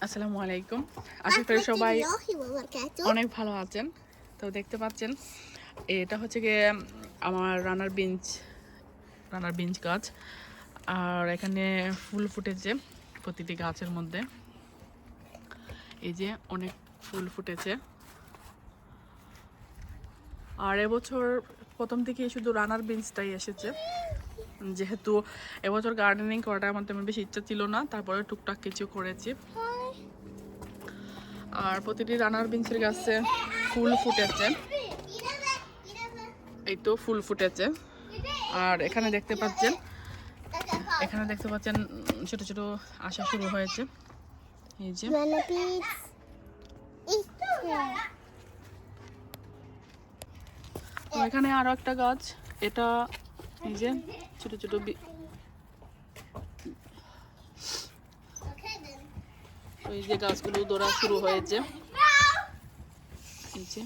আসসালামু আলাইকুম। আশা করি সবাই অনেক ভালো আছেন। তো দেখতে পাচ্ছেন এটা হচ্ছে গিয়ে আমার রানার বিনস গাছ। আর এখানে ফুল ফুটেছে প্রতিটি গাছের মধ্যে। এই যে অনেক ফুল ফুটেছে। আর এবছর প্রথম থেকেই শুধু রানার বিনসটাই এসেছে, যেহেতু এবছর গার্ডেনিং করাটা আমার তেমন বেশি ইচ্ছা ছিল না, তারপরে টুকটাক কিছু করেছি। আর প্রতিটি রানার বিনসের গাছে ফুল ফুটেছে, এই তো ফুল ফুটেছে। আর এখানে দেখতে পাচ্ছেন ছোট ছোট আসা শুরু হয়েছে। এই যে তো এখানে আরো একটা গাছ, এটা এই যে ছোট ছোট এই যে গাছগুলো ধরা শুরু হয়েছে। এই যে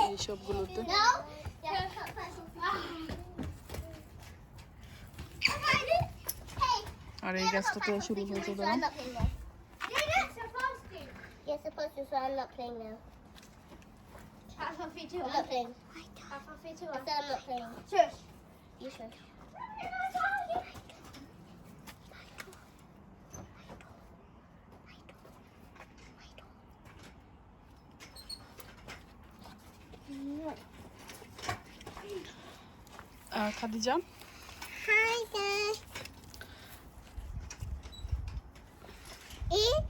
এই সবগুলোতে আর এই গাছটাতে শুরু হয়েছে ধরা। You're supposed to, so I'm not playing now. I'm not playing. I said I'm not playing. Shush. You shush. Khadija, Hi guys.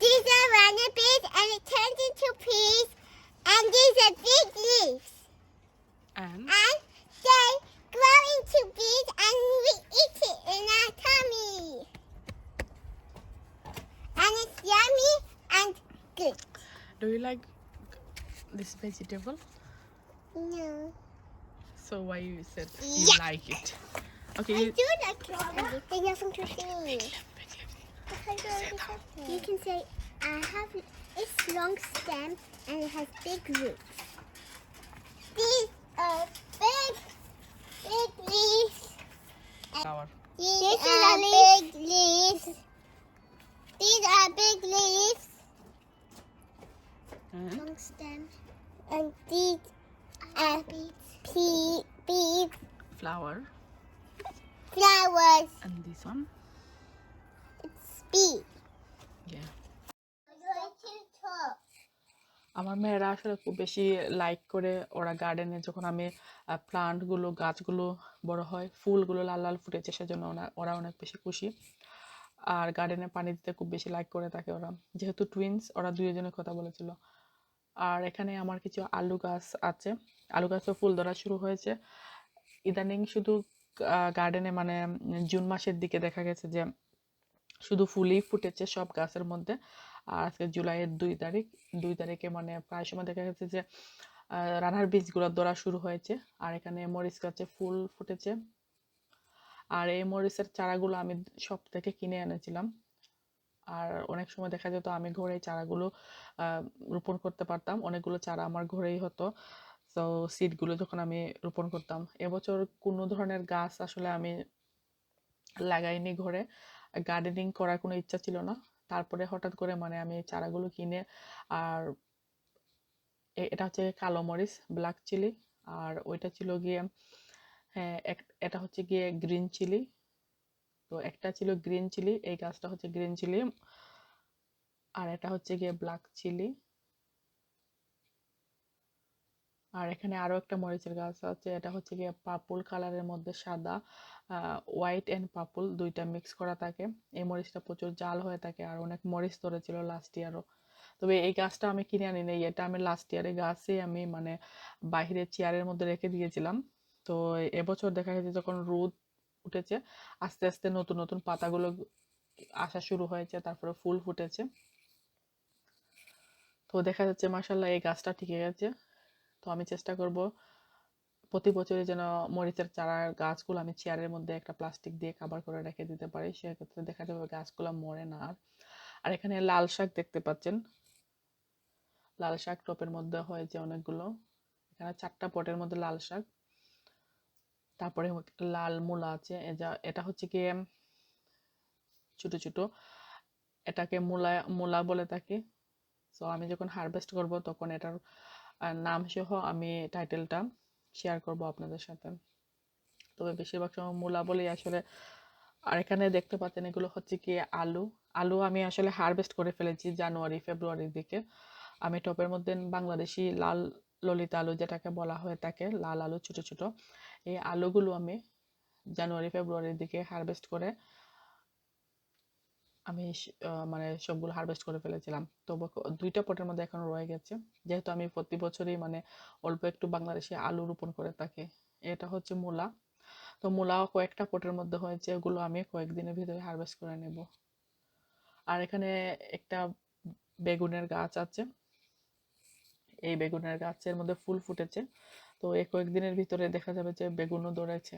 These are runner beans and it turns into peas and these are big leaves. and And they grow into beans and we eat it in our tummy. And it's yummy and good. do you like this vegetable? No. So why you said you Yeah. like it? Okay, I do like it. There's nothing to say. You can say, I have this long stem and it has big roots. These are big leaves. flower. These are big leaves. These are big leaves. And Long stem. And these are beads. flower. Flowers. And this one. It's beads. Yeah. Top. আমার মেয়েরা আসলে খুব বেশি like করে ওরা গার্ডেনে, যখন আমি প্লান্টগুলো গাছগুলো বড় হয়, ফুলগুলো লাল লাল ফুটেছে, সেজন্য ওরা অনেক বেশি খুশি। আর গার্ডেনে পানি দিতে খুব বেশি লাইক করে থাকে ওরা, যেহেতু টুইন্স ওরা দুইজনের কথা বলেছিল। আর এখানে আমার কিছু আলু গাছ আছে, আলু গাছও ফুল ধরা শুরু হয়েছে ইদানিং। শুধু গার্ডেনে মানে জুন মাসের দিকে দেখা গেছে যে শুধু ফুলই ফুটেছে সব গাছের মধ্যে। আর আজকে জুলাইয়ের 2 তারিখে মানে প্রায় সময় দেখা গেছে যে রানার বীজগুলো ধরা শুরু হয়েছে। আর এখানে মরিচ গাছে ফুল ফুটেছে। আর এই মরিচের চারাগুলো আমি সব থেকে কিনে এনেছিলাম। আর অনেক সময় দেখা যেত আমি ঘরে চারাগুলো রোপণ করতে পারতাম, অনেকগুলো চারা আমার ঘরেই হতো। তো সিডগুলো যখন আমি রোপণ করতাম, এবছর কোনো ধরনের গাছ আসলে আমি লাগাইনি ঘরে, গার্ডেনিং করার কোনো ইচ্ছা ছিল না। তারপরে হঠাৎ করে মানে আমি চারাগুলো কিনে, আর এটা হচ্ছে কালো মরিচ, ব্ল্যাক চিলি। আর ওইটা ছিল গিয়ে হ্যাঁ এটা হচ্ছে গিয়ে গ্রিন চিলি। তো একটা ছিল গ্রিন চিলি, এই গাছটা হচ্ছে গ্রিন চিলি। আর এটা হচ্ছে গিয়ে ব্ল্যাক চিলি। আর এখানে আরো একটা মরিচের গাছ আছে, এটা হচ্ছে গিয়ে পার্পল কালারের মধ্যে সাদা, হোয়াইট এন্ড পার্পল দুইটা মিক্স করা থাকে। এই মরিচটা প্রচুর জাল হয়ে থাকে আর অনেক মরিচ ধরেছিল লাস্ট ইয়ারও। তবে এই গাছটা আমি কিনে আনি নাই, এটা আমি লাস্ট ইয়ারে গাছে আমি মানে বাইরে চেয়ারের মধ্যে রেখে দিয়েছিলাম। তো এবছর দেখা গেছে যখন রোদ উঠেছে, আস্তে আস্তে নতুন নতুন পাতাগুলো আসা শুরু হয়েছে, তারপরে ফুল ফুটেছে। তো দেখা যাচ্ছে মাশাআল্লাহ এই গাছটা টিকে গেছে। তো আমি চেষ্টা করব প্রতি বছরই যেন মরিচের চারার গাছগুলো আমি চেয়ারের মধ্যে একটা প্লাস্টিক দিয়ে কভার করে রেখে দিতে পারি, সেক্ষেত্রে দেখা যাবে গাছগুলো মরে না। আর এখানে লাল শাক দেখতে পাচ্ছেন, লাল শাক টপের মধ্যে হয়েছে অনেকগুলো। এখানে 4টা পটের মধ্যে লাল শাক। তারপরে লাল মূলা আছে, এটা হচ্ছে গিয়ে ছোট ছোট, এটাকে মূলা মূলা বলে থাকি। সো আমি যখন হারভেস্ট করব তখন এটার নাম সহ আমি টাইটেলটা শেয়ার করব আপনাদের সাথে। তবে বেশিরভাগ সময় মূলা বলেই আসলে। আর এখানে দেখতে পাচ্ছেন এগুলো হচ্ছে কি আলু। আলু আমি আসলে হারভেস্ট করে ফেলেছি জানুয়ারি ফেব্রুয়ারির দিকে। আমি টবের মধ্যে বাংলাদেশি লাল ললিতা আলু যেটাকে বলা হয়ে থাকে, লাল আলু ছোট ছোট, এই আলুগুলো আমি জানুয়ারি ফেব্রুয়ারির দিকে হারভেস্ট করে আমি মানে সবগুলো হারভেস্ট করে ফেলেছিলাম। তো দুইটা পটের মধ্যে এখন রয়ে গেছে, যেহেতু আমি প্রতি বছরই মানে অল্প একটু বাংলাদেশি আলু রোপণ করে থাকি। এটা হচ্ছে মূলা। তো মূলাও কয়েকটা পটের মধ্যে হয়েছে, ওগুলো আমি কয়েকদিনের ভিতরে হারভেস্ট করে নেব। আর এখানে একটা বেগুনের গাছ আছে, এই বেগুনের গাছের মধ্যে ফুল ফুটেছে। তো এই কয়েকদিনের ভিতরে দেখা যাবে যে বেগুনও ধরেছে।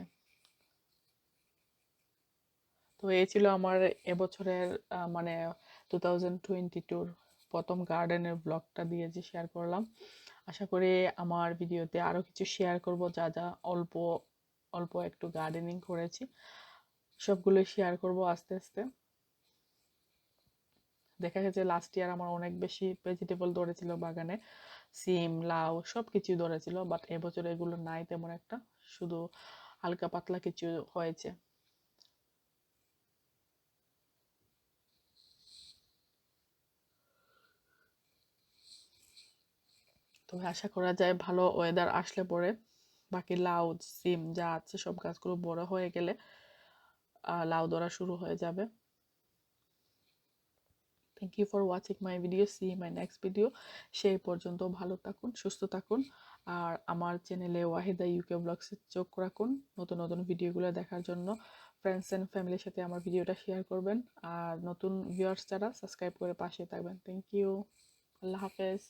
তো এই ছিল আমার এবছরের মানে 2022 প্রথম গার্ডেনের ব্লগটা দিয়ে যে শেয়ার করলাম। আশা করি আমার ভিডিওতে আরও কিছু শেয়ার করব, যা যা অল্প অল্প একটু গার্ডেনিং করেছি সবগুলো শেয়ার করব আস্তে আস্তে। দেখা গেছে লাস্ট ইয়ার আমার অনেক বেশি ভেজিটেবল ধরেছিল বাগানে, সিম লাউ সব কিছুই ধরেছিল, বাট এবছর এগুলো নাই তেমন একটা, শুধু হালকা পাতলা কিছু হয়েছে। তবে আশা করা যায় ভালো ওয়েদার আসলে পরে বাকি লাউ সিম যা আছে সব গাছগুলো বড় হয়ে গেলে লাউ ধরা শুরু হয়ে যাবে। Thank you for watching my video, see my next video. সেই পর্যন্ত ভালো থাকুন, সুস্থ থাকুন, আর আমার চ্যানেলে ওয়াহিদা ইউকে ব্লগসে চোখ রাখুন নতুন নতুন ভিডিওগুলো দেখার জন্য। ফ্রেন্ডস অ্যান্ড ফ্যামিলির সাথে আমার ভিডিওটা শেয়ার করবেন, আর নতুন ভিউয়ার্স যারা সাবস্ক্রাইব করে পাশে থাকবেন। থ্যাংক ইউ, আল্লাহ হাফেজ।